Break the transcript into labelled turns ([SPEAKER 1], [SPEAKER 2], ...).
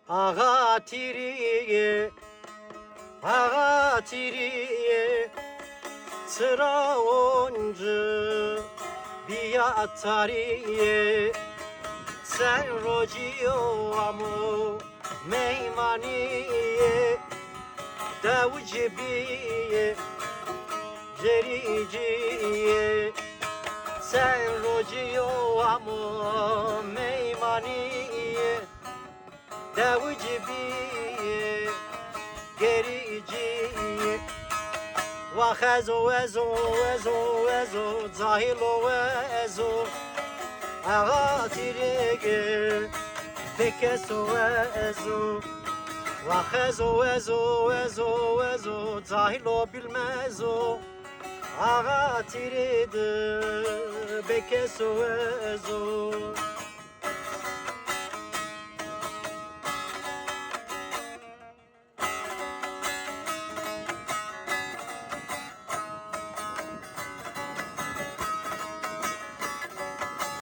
[SPEAKER 1] Axatîrîyê, Axatîrîyê, sıra oncu biyatarîyê, sen rociyo amu meymaniye, devcibiye, cericiye, sen rociyo amu meymaniye, devcibiye, gericiye. Vah ezo ezo ezo ezo, zahilo ezo, Axatîrîyê, bekeso ezo. Vah ezo ezo ezo ezo, zahilo bilmezo, Axatîrîyê, bekeso ezo.